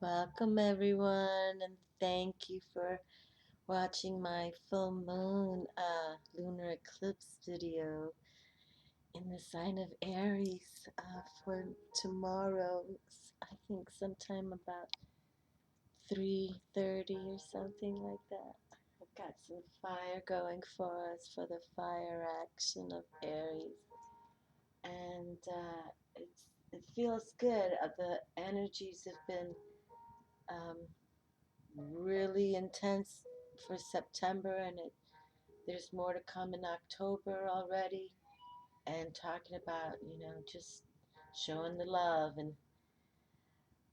Welcome everyone, and thank you for watching my full moon lunar eclipse video in the sign of Aries for tomorrow. I think sometime about 3:30 or something like that. I've got some fire going for us for the fire action of Aries, and it feels good. The energies have been um, really intense for September, and there's more to come in October already. And talking about just showing the love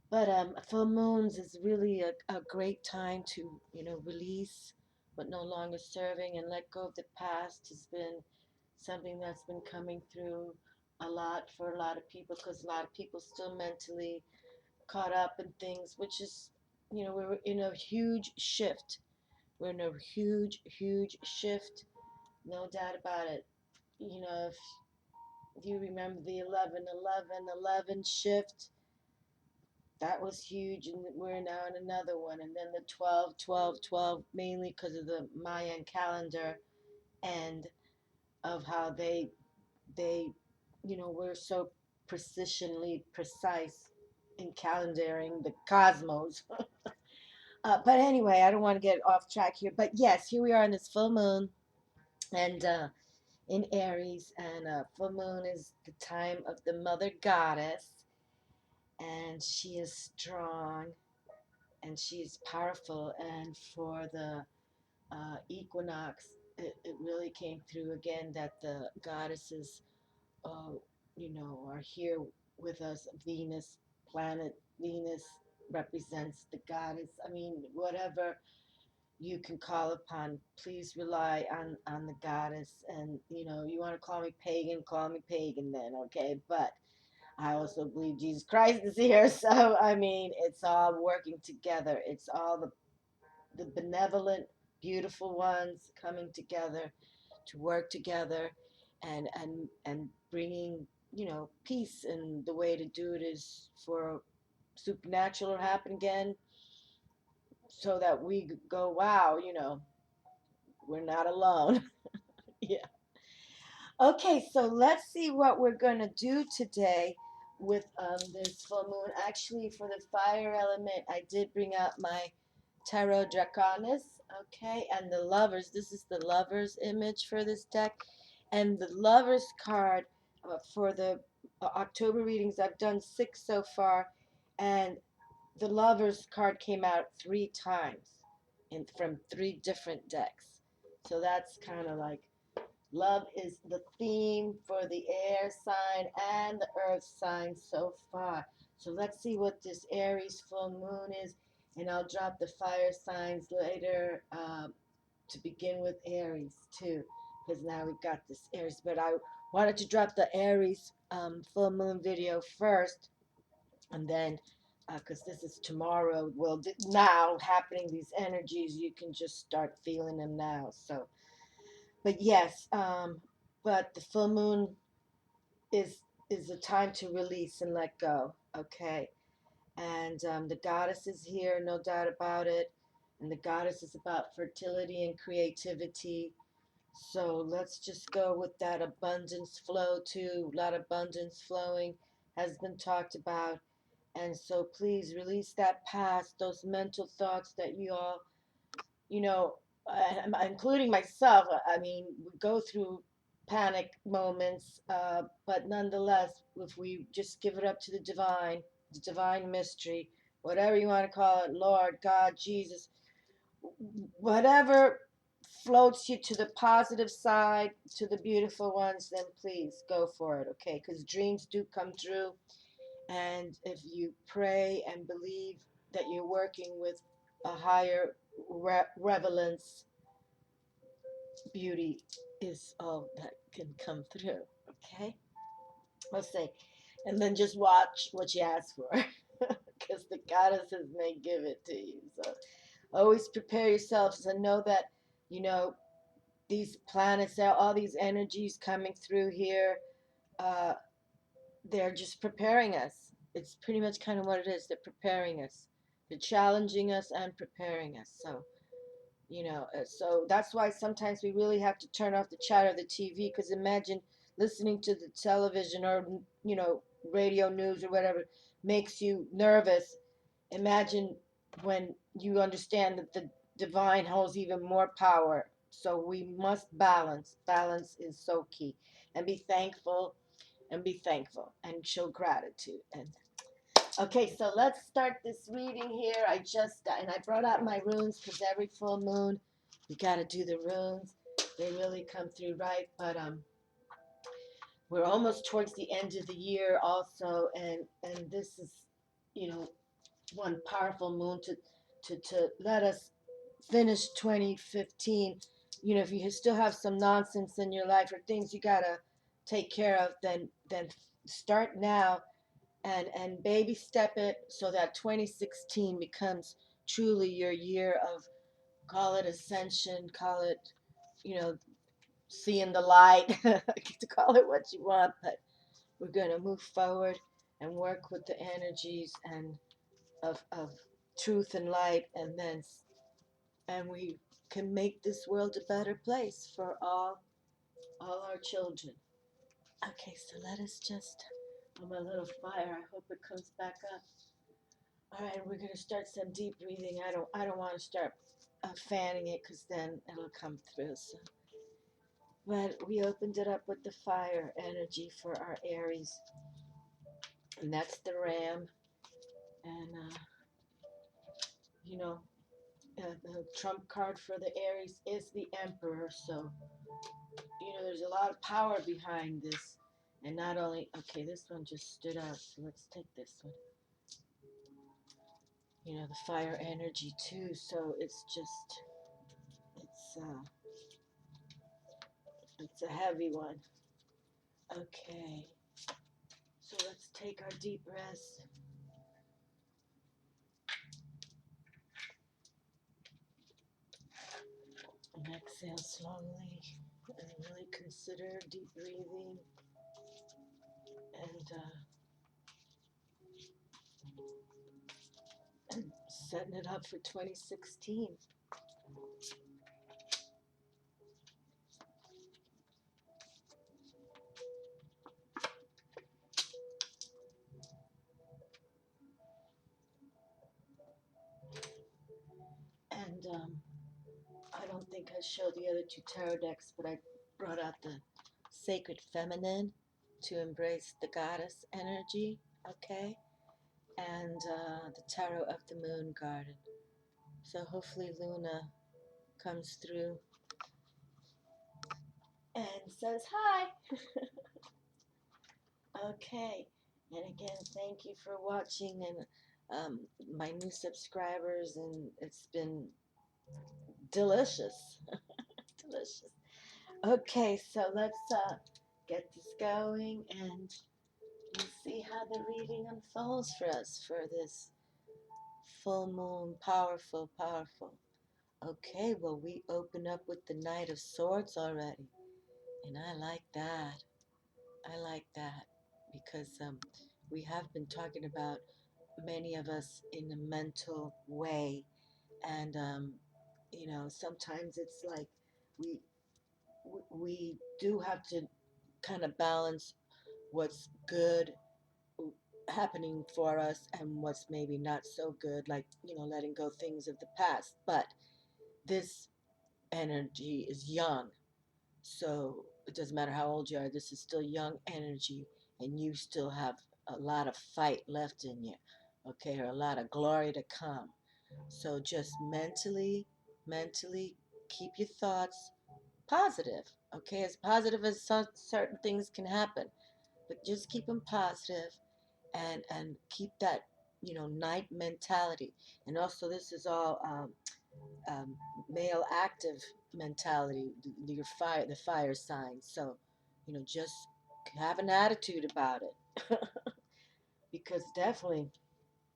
but full moons is really a great time to release what no longer serving and let go of the past has been something that's been coming through a lot for a lot of people because a lot of people still mentally caught up in things, which is we're in a huge shift. We're in a huge, huge shift, no doubt about it. If you remember the 11-11-11 shift, that was huge, and we're now in another one. And then the 12-12-12, mainly because of the Mayan calendar and of how they were so precisionally precise in calendaring the cosmos. But anyway, I don't want to get off track here. But yes, here we are in this full moon, and in Aries, and full moon is the time of the mother goddess, and she is strong and she is powerful. And for the equinox, it really came through again that the goddesses, uh, are here with us. Venus, planet Venus represents the goddess. I mean, whatever you can call upon, please rely on the goddess. And you want to call me pagan then, okay? But I also believe Jesus Christ is here. So I mean, it's all working together. It's all the benevolent, beautiful ones coming together to work together, and bringing peace. And the way to do it is for supernatural to happen again, so that we go, wow, we're not alone. Yeah. Okay, so let's see what we're going to do today with this full moon. Actually, for the fire element, I did bring out my Tarot Draconis, okay, and the Lovers. This is the Lovers image for this deck. And the Lovers card for the October readings, I've done 6 so far, and the Lovers card came out 3 times from 3 different decks. So that's kind of like love is the theme for the air sign and the earth sign so far. So let's see what this Aries full moon is, and I'll drop the fire signs later to begin with Aries too, because now we've got this Aries. But I wanted to drop the Aries full moon video first, and then because this is tomorrow, well, now happening, these energies, you can just start feeling them now. So but yes, but the full moon is is a time to release and let go. Okay, and the goddess is here, no doubt about it. And the goddess is about fertility and creativity. So let's just go with that abundance flow too. A lot of abundance flowing has been talked about. And so please release that past, those mental thoughts that you all you know, including myself. I mean, we go through panic moments, but nonetheless, if we just give it up to the divine mystery, whatever you want to call it, Lord, God, Jesus, whatever floats you to the positive side, to the beautiful ones, then please go for it, okay? Because dreams do come true. And if you pray and believe that you're working with a higher relevance, beauty is all that can come through. Okay? Let's say. And then just watch what you ask for. Because the goddesses may give it to you. So always prepare yourselves and know that, you know, these planets, all these energies coming through here, uh, they're just preparing us. It's pretty much kind of what it is. They're preparing us. They're challenging us and preparing us. So, so that's why sometimes we really have to turn off the chatter of the TV, because imagine listening to the television or, radio news or whatever makes you nervous. Imagine when you understand that the divine holds even more power. So we must balance. Balance is so key. And be thankful, and be thankful and show gratitude. And okay, so let's start this reading here. I brought out my runes because every full moon we got to do the runes. They really come through right, but we're almost towards the end of the year also, and this is, you know, one powerful moon to let us finish 2015. If you still have some nonsense in your life or things you got to take care of, then start now and baby step it so that 2016 becomes truly your year of, call it ascension, call it, you know, seeing the light, to call it what you want, but we're going to move forward and work with the energies and of truth and light, and we can make this world a better place for all our children. Okay, so let us just, on my little fire, I hope it comes back up. All right, we're gonna start some deep breathing. I don't want to start fanning it because then it'll come through. So, but we opened it up with the fire energy for our Aries, and that's the Ram. And you know, the trump card for the Aries is the Emperor. So there's a lot of power behind this, and not only okay, this one just stood out. So let's take this one. The fire energy too. So it's uh it's a heavy one. Okay, so let's take our deep breaths and exhale slowly, and really consider deep breathing and setting it up for 2016. And I don't think I showed the other two tarot decks, but I brought out the Sacred Feminine to embrace the goddess energy, okay? And the Tarot of the Moon Garden. So hopefully Luna comes through and says hi. Okay. And again, thank you for watching, and my new subscribers, and it's been delicious. Delicious. Okay, so let's get this going, and we'll see how the reading unfolds for us for this full moon. Powerful, powerful. Okay, well, we open up with the Knight of Swords already, and I like that. I like that because we have been talking about many of us in a mental way, and sometimes it's like we we do have to kind of balance what's good happening for us and what's maybe not so good, like letting go things of the past. But this energy is young, so it doesn't matter how old you are, this is still young energy, and you still have a lot of fight left in you, okay, or a lot of glory to come. So just mentally keep your thoughts positive, okay, as positive as certain things can happen, but just keep them positive, and keep that night mentality. And also, this is all um, male active mentality, the fire sign. So just have an attitude about it. Because definitely,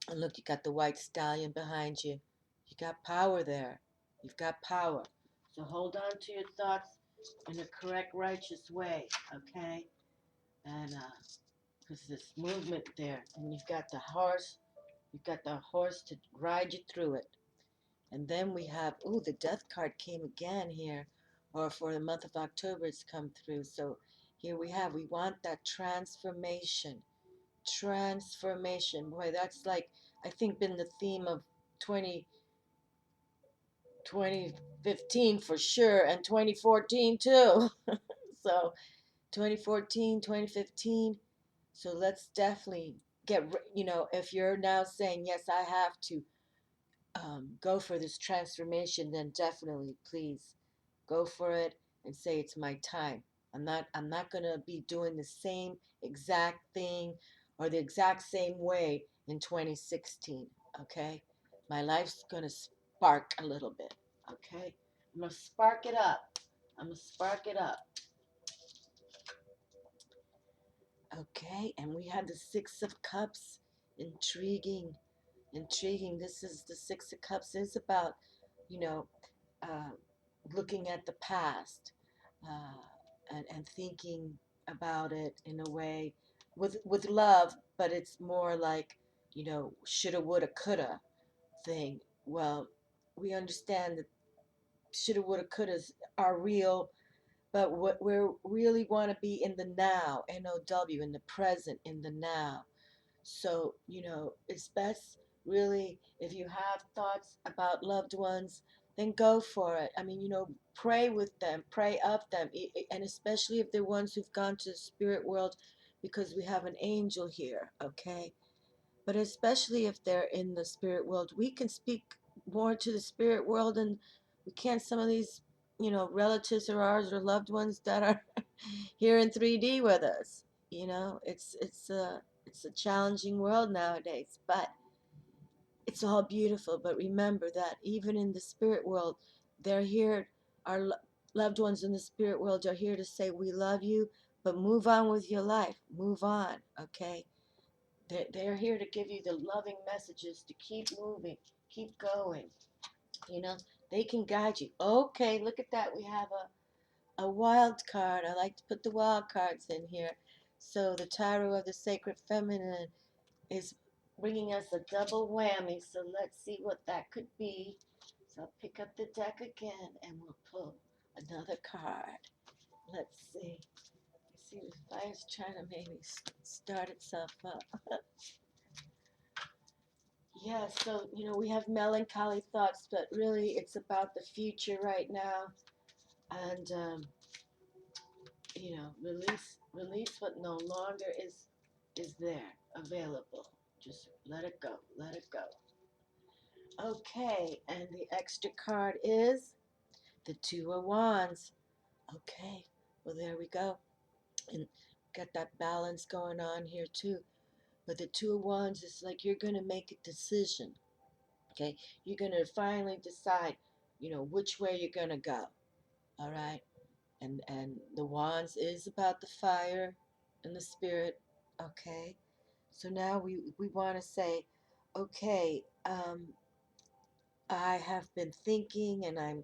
and look, you got the white stallion behind you. You got power there. You've got power. So hold on to your thoughts in a correct, righteous way, okay? And because this movement there, and you've got the horse You've got the horse to ride you through it. And then we have, ooh, the death card came again here, or for the month of October, it's come through. So here we want that transformation. Transformation. Boy, that's like, I think, been the theme of 2015 for sure, and 2014 too. So 2014, 2015. So let's definitely if you're now saying, yes, I have to go for this transformation, then definitely please go for it and say it's my time. I'm not going to be doing the same exact thing or the exact same way in 2016, okay? My life's going to spark a little bit, okay? I'm going to spark it up. I'm going to spark it up. Okay, and we have the 6 of Cups. Intriguing. Intriguing. This is the 6 of Cups is about, you know, uh, looking at the past and thinking about it in a way with love, but it's more like, shoulda, woulda, coulda thing. Well, we understand that shoulda, woulda, couldas are real, but what we really want to be in the now, NOW, in the present, in the now. So, it's best really if you have thoughts about loved ones, then go for it. I mean, pray with them, pray of them, and especially if they're ones who've gone to the spirit world, because we have an angel here, okay? But especially if they're in the spirit world, we can speak more to the spirit world and we can't some of these, relatives of ours or loved ones that are here in 3D with us. It's a challenging world nowadays, but it's all beautiful. But remember that even in the spirit world, they're here. Our loved ones in the spirit world are here to say, we love you, but move on with your life. Move on, okay? They're here to give you the loving messages to keep moving, keep going. You know, they can guide you. Okay, look at that. We have a wild card. I like to put the wild cards in here. So the Tarot of the Sacred Feminine is bringing us a double whammy. So let's see what that could be. So I'll pick up the deck again and we'll pull another card. Let's see. See, the fire's trying to maybe start itself up. Yeah, so, we have melancholy thoughts, but really it's about the future right now. And, release what no longer is there, available. Just let it go, let it go. Okay, and the extra card is the 2 of Wands. Okay, well, there we go. And got that balance going on here too. But the 2 of Wands is like you're going to make a decision. Okay, you're going to finally decide, which way you're going to go. All right, and the Wands is about the fire and the spirit. Okay, so now we want to say, okay, I have been thinking and I'm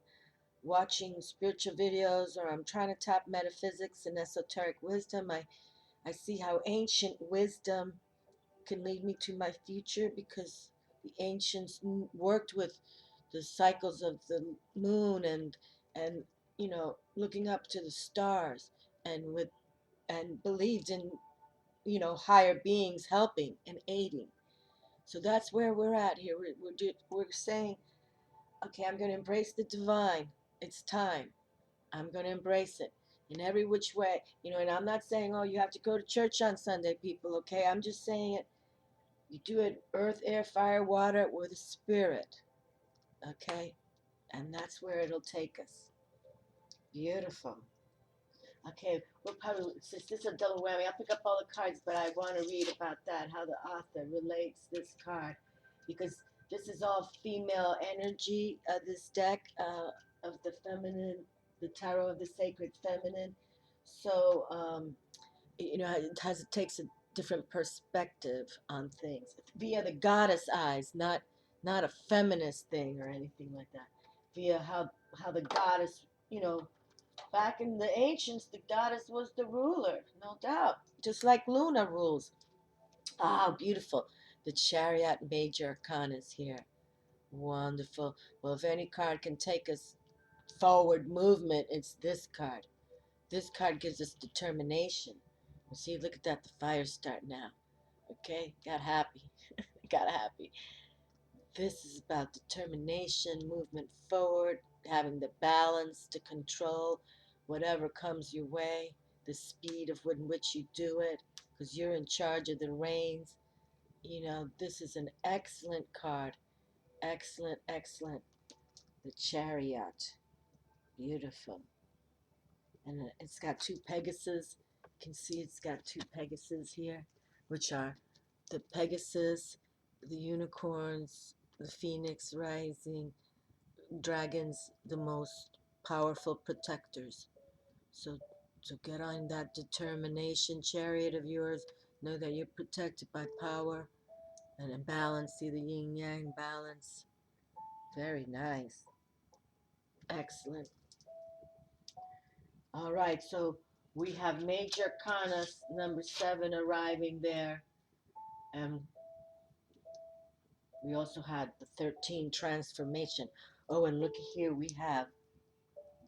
watching spiritual videos, or I'm trying to tap metaphysics and esoteric wisdom. I see how ancient wisdom can lead me to my future, because the ancients worked with the cycles of the moon and looking up to the stars, and believed in higher beings helping and aiding. So that's where we're at here. We're saying, okay, I'm going to embrace the divine. It's time. I'm going to embrace it in every which way. And I'm not saying, oh, you have to go to church on Sunday, people, okay? I'm just saying it. You do it earth, air, fire, water, with a spirit, okay? And that's where it'll take us. Beautiful. Okay, we'll probably, since this is a double whammy, I'll pick up all the cards, but I want to read about that, how the author relates this card, because this is all female energy, this deck of the feminine, the Tarot of the Sacred Feminine. So, it takes a different perspective on things via the goddess eyes, not a feminist thing or anything like that. Via how the goddess, back in the ancients, the goddess was the ruler, no doubt, just like Luna rules. Ah, beautiful. The Chariot Major Arcana is here. Wonderful. Well, if any card can take us forward movement, it's this card. This card gives us determination. Well, see, look at that. The fire's starting now. Okay, got happy. Got happy. This is about determination, movement forward, having the balance to control whatever comes your way, the speed of in which you do it, because you're in charge of the reins. You know, this is an excellent card. Excellent, excellent. The Chariot. Beautiful. And it's got two Pegasus. You can see it's got two Pegasus here, which are the Pegasus, the unicorns, the phoenix rising, dragons, the most powerful protectors. So, so get on that determination chariot of yours. Know that you're protected by power and a balance. See the yin yang balance. Very nice. Excellent. All right, so we have Major Arcana number 7 arriving there. And we also had the 13 transformation. Oh, and look here, we have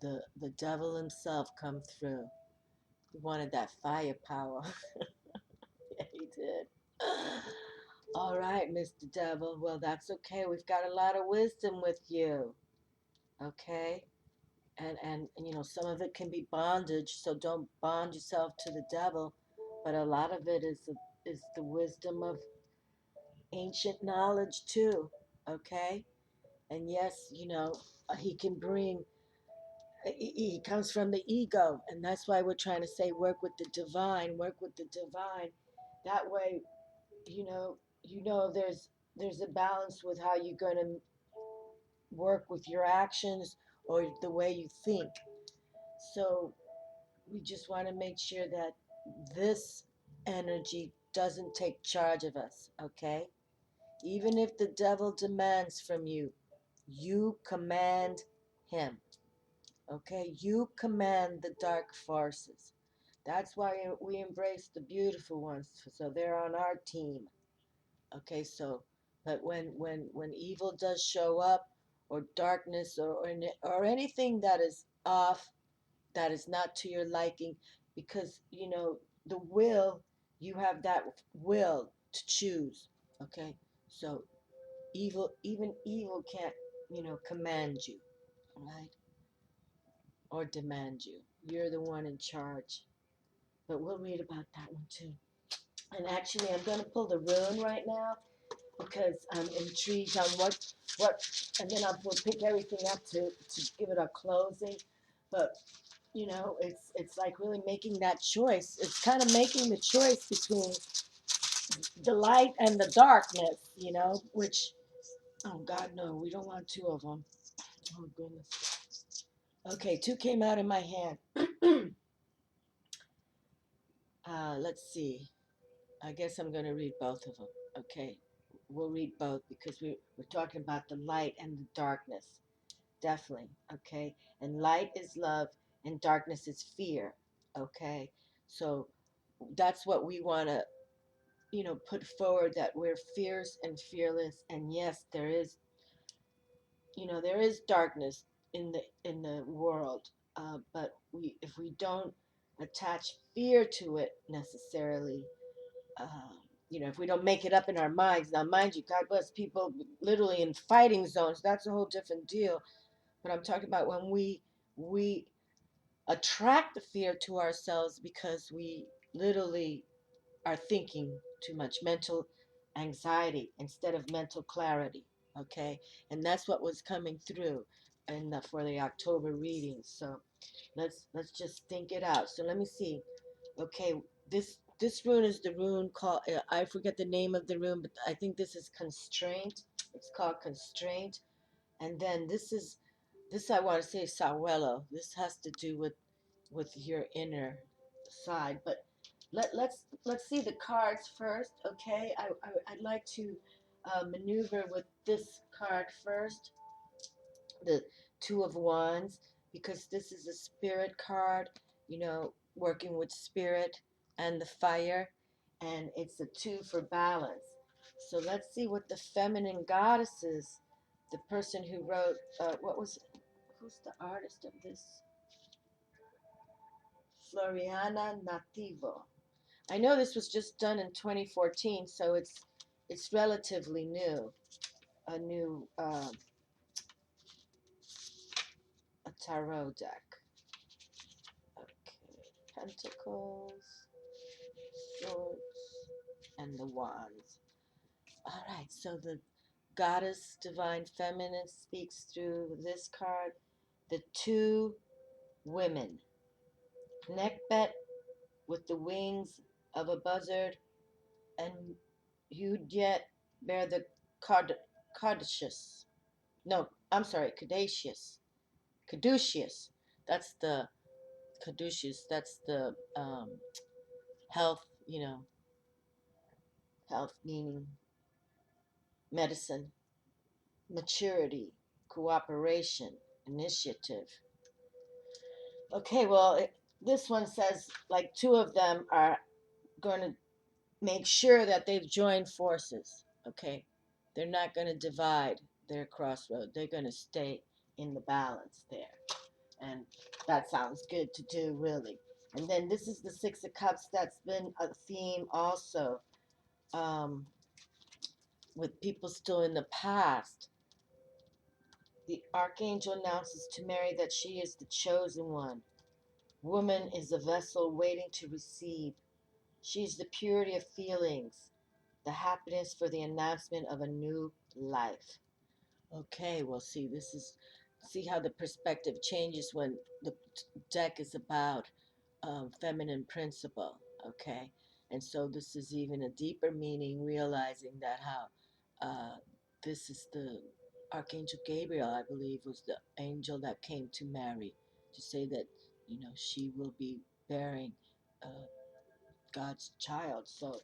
the devil himself come through. He wanted that firepower. Yeah, he did. All right, Mr. Devil. Well, that's okay. We've got a lot of wisdom with you. Okay? And you know, some of it can be bondage, so don't bond yourself to the devil. But a lot of it is the wisdom of ancient knowledge too. Okay? And yes, you know, he can bring he comes from the ego, and that's why we're trying to say work with the divine, work with the divine. That way, you know there's a balance with how you're going to work with your actions or the way you think. So we just want to make sure that this energy doesn't take charge of us, okay? Even if the devil demands from you, you command him. Okay, you command the dark forces. That's why we embrace the beautiful ones, so they're on our team. Okay, so but when evil does show up, or darkness, or anything that is off, that is not to your liking, because you know the will, you have that will to choose. Okay, so even evil can't command you, right? Or demand you. You're the one in charge. But we'll read about that one too. And actually, I'm going to pull the rune right now because I'm intrigued on what, and then we'll pick everything up to give it a closing. But you know, it's like really making that choice. It's kind of making the choice between the light and the darkness. You know, which oh God, no, we don't want two of them. Oh goodness. Okay, two came out in my hand. Let's see. I guess I'm going to read both of them. Okay, we'll read both because we're talking about the light and the darkness. Definitely. Okay, and light is love and darkness is fear. Okay, so that's what we want to put forward, that we're fierce and fearless. And yes, there is darkness in the world, but if we don't attach fear to it necessarily, if we don't make it up in our minds. Now, mind you, God bless people literally in fighting zones. That's a whole different deal. But I'm talking about when we attract the fear to ourselves because we literally are thinking too much, mental anxiety instead of mental clarity. Okay, and that's what was coming through, and for the October readings. So let's just think it out. So let me see. Okay, this rune is the rune called, I forget the name of the rune, but I think this is constraint. It's called constraint. And then this I want to say Sawelo. This has to do with your inner side. But let's see the cards first. Okay, I'd like to maneuver with this card first, the Two of Wands, because this is a spirit card, working with spirit and the fire, and it's a two for balance. So let's see what the feminine goddesses, the person who wrote, who's the artist of this? Floriana Nativo. I know this was just done in 2014, so it's relatively new. A new a tarot deck. Okay, Pentacles, Swords, and the Wands. All right, so the Goddess Divine Feminine speaks through this card. The two women, neckbet with the wings of a buzzard, and you'd yet bear the caduceus. No, I'm sorry, caduceus. Caduceus. That's the caduceus. That's the health. Health meaning medicine, maturity, cooperation, initiative. Okay, well, this one says like two of them are going to make sure that they've joined forces. Okay, they're not going to divide their crossroad. They're going to stay in the balance there, and that sounds good to do, really. And then this is the Six of Cups. That's been a theme also, with people still in the past. The archangel announces to Mary that she is the chosen one. Woman is a vessel waiting to receive. She is the purity of feelings, the happiness for the announcement of a new life. Okay, well, see how the perspective changes when the deck is about feminine principle. Okay, and so this is even a deeper meaning, realizing that how this is the Archangel Gabriel, I believe, was the angel that came to Mary to say that she will be bearing uh, God's child. So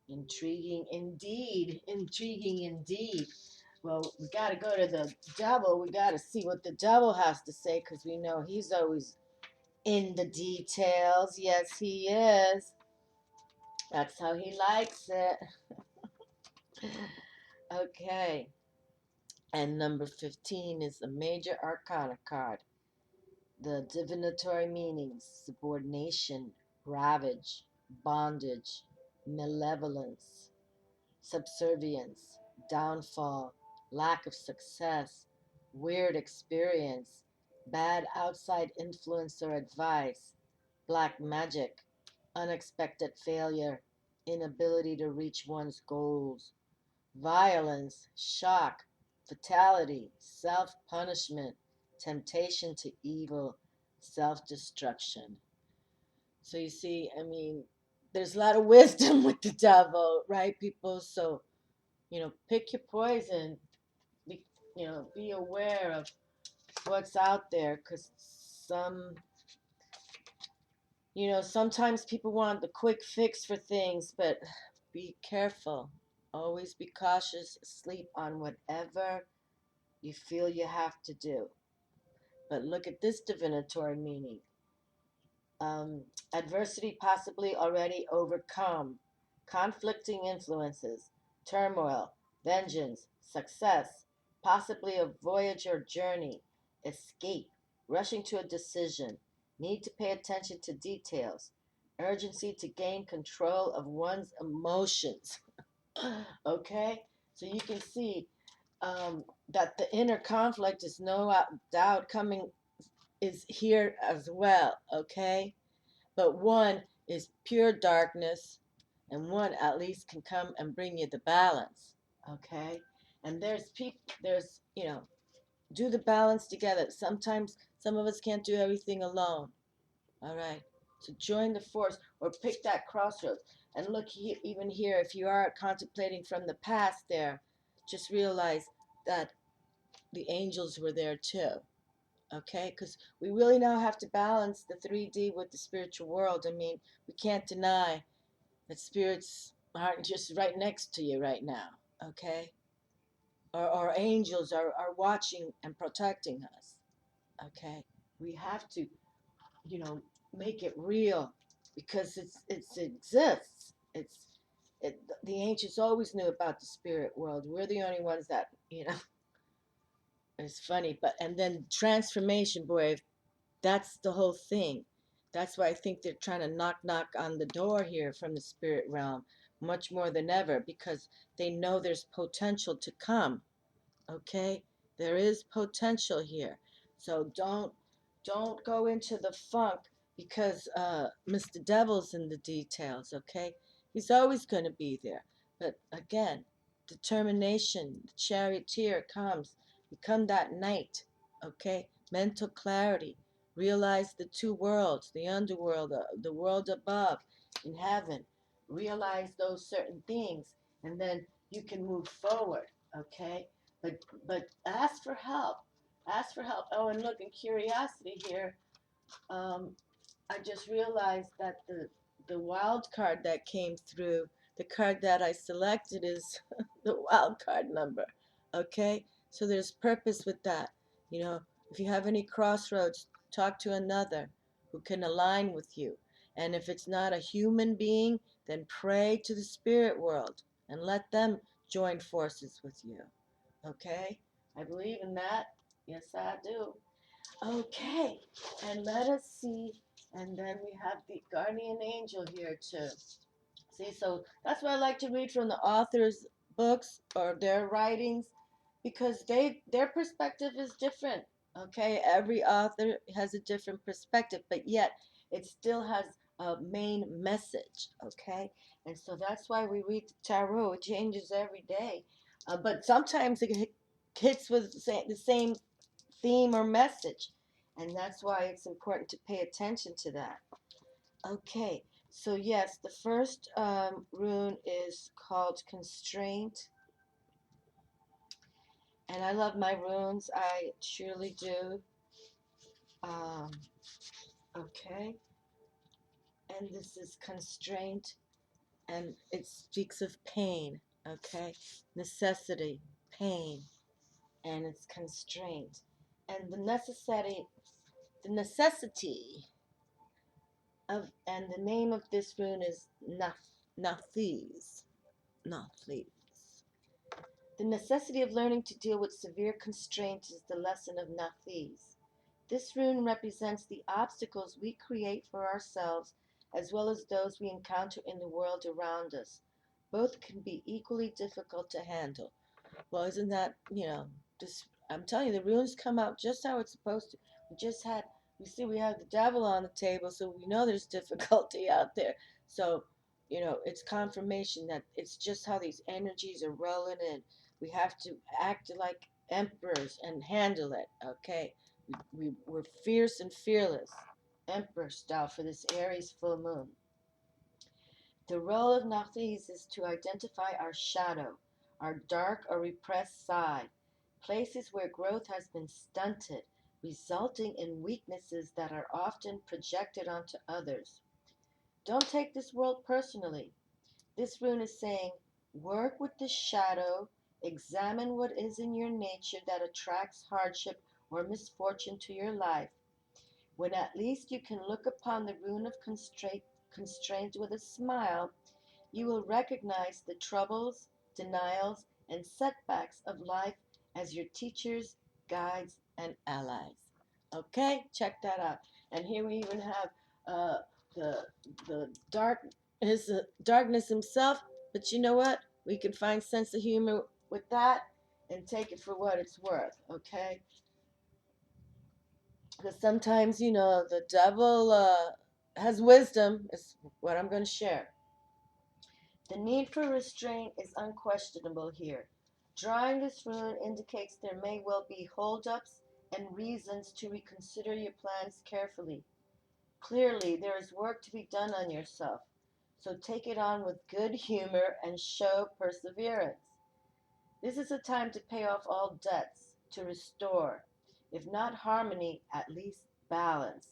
intriguing indeed, intriguing indeed. Well, we got to go to the devil. We got to see what the devil has to say, because we know he's always in the details. Yes, he is. That's how he likes it. Okay. And number 15 is a major arcana card. The divinatory meanings: subordination, ravage, bondage, malevolence, subservience, downfall, lack of success, weird experience, bad outside influence or advice, black magic, unexpected failure, inability to reach one's goals, violence, shock, fatality, self punishment, temptation to evil, self destruction. So you see, I mean, there's a lot of wisdom with the devil, right, people? So, pick your poison. Be, be aware of what's out there, because sometimes people want the quick fix for things, but be careful. Always be cautious. Sleep on whatever you feel you have to do. But look at this divinatory meaning. Um, Adversity possibly already overcome, conflicting influences, turmoil, vengeance, success, possibly a voyage or journey, escape, rushing to a decision, need to pay attention to details, urgency to gain control of one's emotions. Okay? So you can see that the inner conflict is no doubt coming, is here as well. Okay? But one is pure darkness, and one at least can come and bring you the balance. Okay? And do the balance together. Sometimes some of us can't do everything alone. All right? So join the force, or pick that crossroads. And look, even here, if you are contemplating from the past there, just realize that the angels were there too. Okay, because we really now have to balance the 3D with the spiritual world. I mean, we can't deny that spirits aren't just right next to you right now. Okay, or angels are watching and protecting us. Okay, we have to, you know make it real, because it exists. The ancients always knew about the spirit world. We're the only ones that, it's funny. But, and then transformation, boy, that's the whole thing. That's why I think they're trying to knock on the door here from the spirit realm much more than ever, because they know there's potential to come. Okay, there is potential here. So don't go into the funk because Mr. Devil's in the details. Okay, he's always going to be there. But again, determination, the charioteer comes. Become that knight. Okay, mental clarity. Realize the two worlds, the underworld, the world above, in heaven. Realize those certain things, and then you can move forward. Okay, but ask for help. Ask for help. Oh, and look, in curiosity here, um, I just realized that the wild card that came through, the card that I selected is the wild card number. Okay, so there's purpose with that. You know, if you have any crossroads, talk to another who can align with you. And if it's not a human being, then pray to the spirit world and let them join forces with you. Okay? I believe in that. Yes, I do. Okay, and let us see. And then we have the guardian angel here too. See, so that's why I like to read from the author's books or their writings, because their perspective is different. Okay, every author has a different perspective, but yet it still has a main message. Okay, and so that's why we read the tarot. It changes every day, but sometimes it hits with the same theme or message, and that's why it's important to pay attention to that. Okay, so yes, the first rune is called Constraint, and I love my runes. I truly do. Um, okay, and this is Constraint, and it speaks of pain. Okay, necessity, pain, and it's constraint, and the necessity of, and the name of this rune is Nathes. Nathes. The necessity of learning to deal with severe constraint is the lesson of Nathes. This rune represents the obstacles we create for ourselves as well as those we encounter in the world around us. Both can be equally difficult to handle. Well, isn't that, just, I'm telling you, the runes come out just how it's supposed to. We just had, we see we have the devil on the table, so we know there's difficulty out there. So, it's confirmation that it's just how these energies are rolling in. We have to act like emperors and handle it, okay? We're fierce and fearless, emperor style, for this Aries full moon. The role of Nathes is to identify our shadow, our dark or repressed side, places where growth has been stunted, resulting in weaknesses that are often projected onto others. Don't take this world personally. This rune is saying, work with the shadow, examine what is in your nature that attracts hardship or misfortune to your life. When at least you can look upon the rune of constraint with a smile, you will recognize the troubles, denials, and setbacks of life as your teachers, guides, and allies. Okay, check that out. And here we even have uh, the darkness himself. But you know what? We can find sense of humor with that and take it for what it's worth. Okay, because sometimes the devil has wisdom. Is what I'm going to share. The need for restraint is unquestionable here. Drawing this rune indicates there may well be holdups and reasons to reconsider your plans carefully. Clearly, there is work to be done on yourself, so take it on with good humor and show perseverance. This is a time to pay off all debts, to restore, if not harmony, at least balance.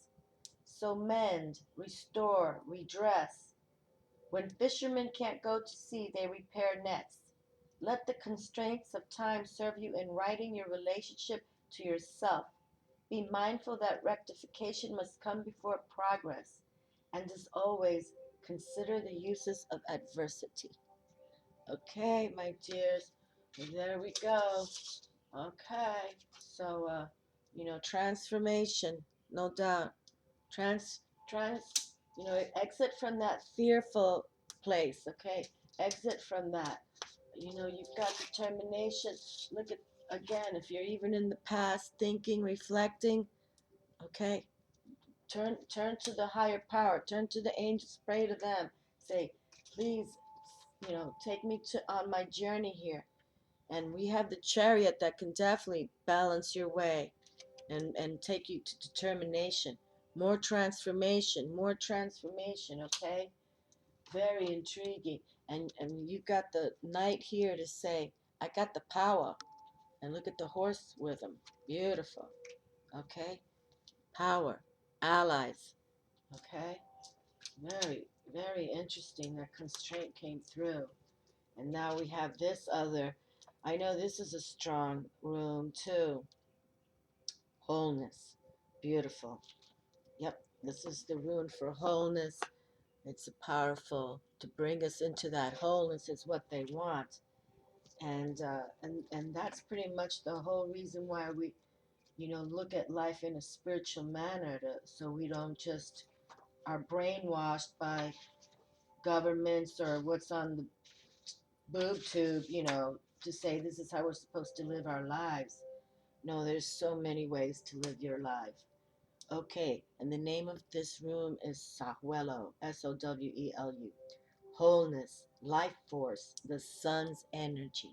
So mend, restore, redress. When fishermen can't go to sea, they repair nets. Let the constraints of time serve you in righting your relationship to yourself. Be mindful that rectification must come before progress. And as always, consider the uses of adversity. Okay, my dears, there we go. Okay, so transformation, no doubt. Trans, trans, exit from that fearful place. Okay, exit from that. You've got determination. Look at again, if you're even in the past, thinking, reflecting. Okay, turn to the higher power. Turn to the angels. Pray to them. Say, please, take me to on my journey here. And we have the chariot that can definitely balance your way and take you to determination. More transformation, okay? Very intriguing. And you got the knight here to say, I got the power. And look at the horse with him. Beautiful. Okay? Power. Allies. Okay? Very, very interesting. That constraint came through. And now we have this other. I know this is a strong room too. Wholeness. Beautiful. Yep, this is the rune for wholeness. It's powerful to bring us into that wholeness is what they want. And that's pretty much the whole reason why we, look at life in a spiritual manner so we don't just are brainwashed by governments or what's on the boob tube, to say this is how we're supposed to live our lives. No, there's so many ways to live your life. Okay, and the name of this room is Sowelu, Sowelu. Wholeness, life force, the sun's energy.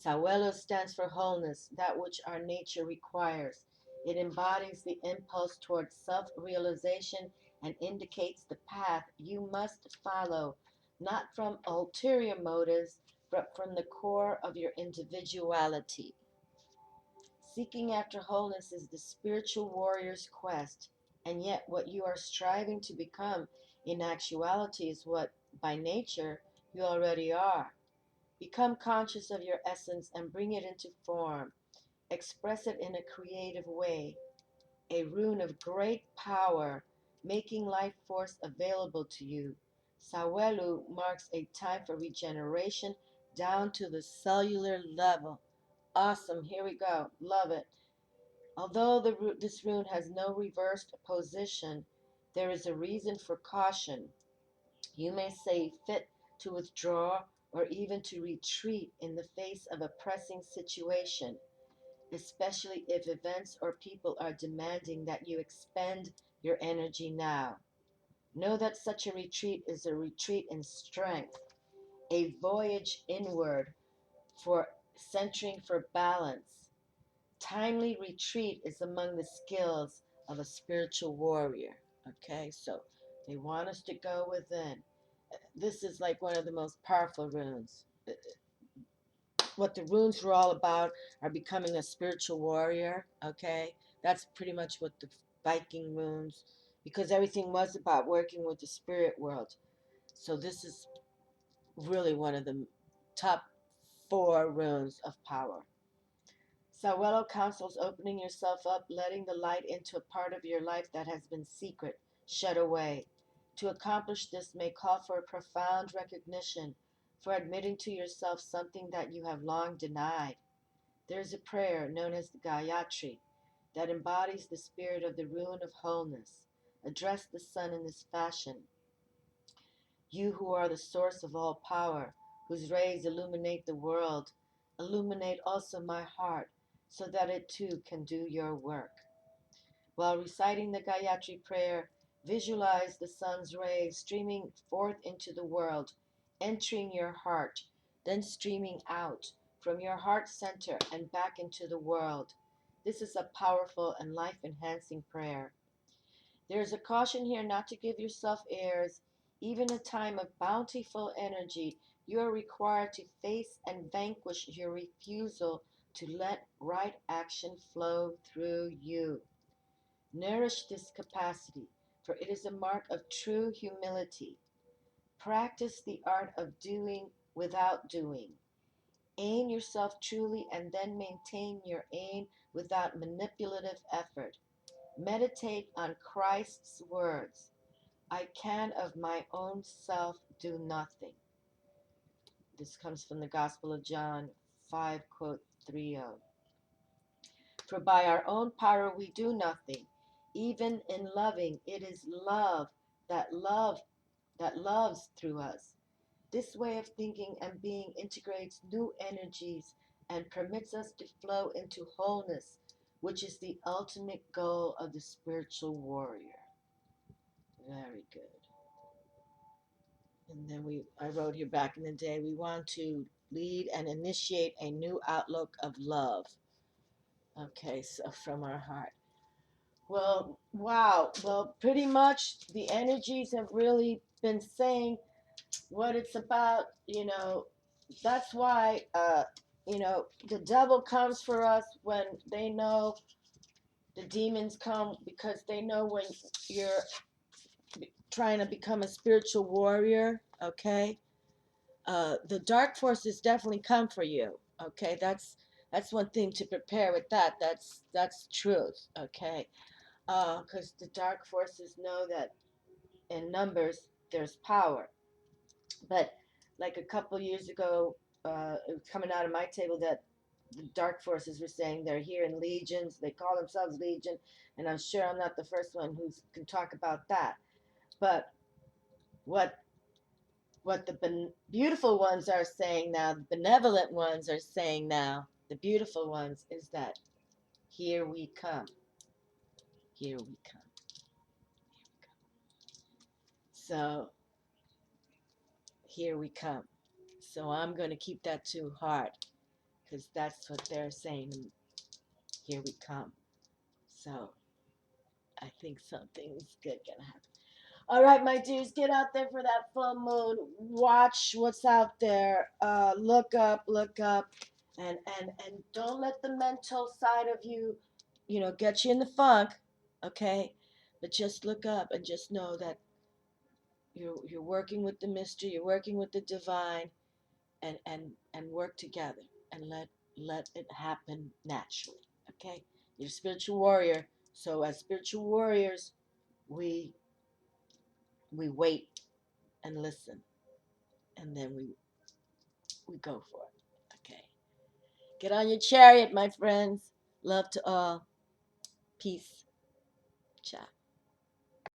Sowelu stands for wholeness, that which our nature requires. It embodies the impulse towards self-realization and indicates the path you must follow, not from ulterior motives, but from the core of your individuality. Seeking after wholeness is the spiritual warrior's quest, and yet what you are striving to become in actuality is what, by nature, you already are. Become conscious of your essence and bring it into form. Express it in a creative way, a rune of great power, making life force available to you. Sawelu marks a time for regeneration down to the cellular level. Awesome, here we go. Love it. Although this rune has no reversed position, there is a reason for caution. You may say fit to withdraw or even to retreat in the face of a pressing situation, especially if events or people are demanding that you expend your energy now. Know that such a retreat is a retreat in strength, a voyage inward for centering for balance. Timely retreat is among the skills of a spiritual warrior. Okay, so they want us to go within. This is like one of the most powerful runes. What the runes are all about are becoming a spiritual warrior. Okay, that's pretty much what the Viking runes, because everything was about working with the spirit world. So this is really one of the top four runes of power. Sawelo counsels opening yourself up, letting the light into a part of your life that has been secret, shut away. To accomplish this may call for a profound recognition, for admitting to yourself something that you have long denied. There is a prayer known as the Gayatri that embodies the spirit of the rune of wholeness. Address the sun in this fashion. You who are the source of all power, whose rays illuminate the world, illuminate also my heart, so that it too can do your work. While reciting the Gayatri prayer, visualize the sun's rays streaming forth into the world, entering your heart, then streaming out from your heart center and back into the world. This is a powerful and life-enhancing prayer. There is a caution here not to give yourself airs. Even in a time of bountiful energy, you are required to face and vanquish your refusal to let right action flow through you. Nourish this capacity, for it is a mark of true humility. Practice the art of doing without doing. Aim yourself truly and then maintain your aim without manipulative effort. Meditate on Christ's words. I can of my own self do nothing. This comes from the Gospel of John 5, quote 30. For by our own power we do nothing. Even in loving, it is love that loves through us. This way of thinking and being integrates new energies and permits us to flow into wholeness, which is the ultimate goal of the spiritual warrior. Very good. And then I wrote here back in the day, we want to lead and initiate a new outlook of love. Okay, so from our heart. Well, wow. Well, pretty much the energies have really been saying what it's about. That's why, the devil comes for us when they know the demons come, because they know when you're trying to become a spiritual warrior, okay? The dark forces definitely come for you, okay? That's one thing to prepare with that. That's truth, okay? Because the dark forces know that in numbers there's power. But like a couple years ago, it was coming out of my table that the dark forces were saying they're here in legions. They call themselves legion, and I'm sure I'm not the first one who can talk about that. But what the beautiful ones are saying now, the benevolent ones are saying now, the beautiful ones, is that here we come. Here we come. So here we come. So I'm going to keep that to heart, because that's what they're saying. Here we come. So I think something's good going to happen. All right, my dudes, get out there for that full moon. Watch what's out there. Look up, and don't let the mental side of you, get you in the funk, okay? But just look up and just know that you're working with the mystery, you're working with the divine, and work together, and let it happen naturally, okay? You're a spiritual warrior, so as spiritual warriors, we wait and listen, and then we go for it. Okay. Get on your chariot, my friends. Love to all. Peace. Ciao.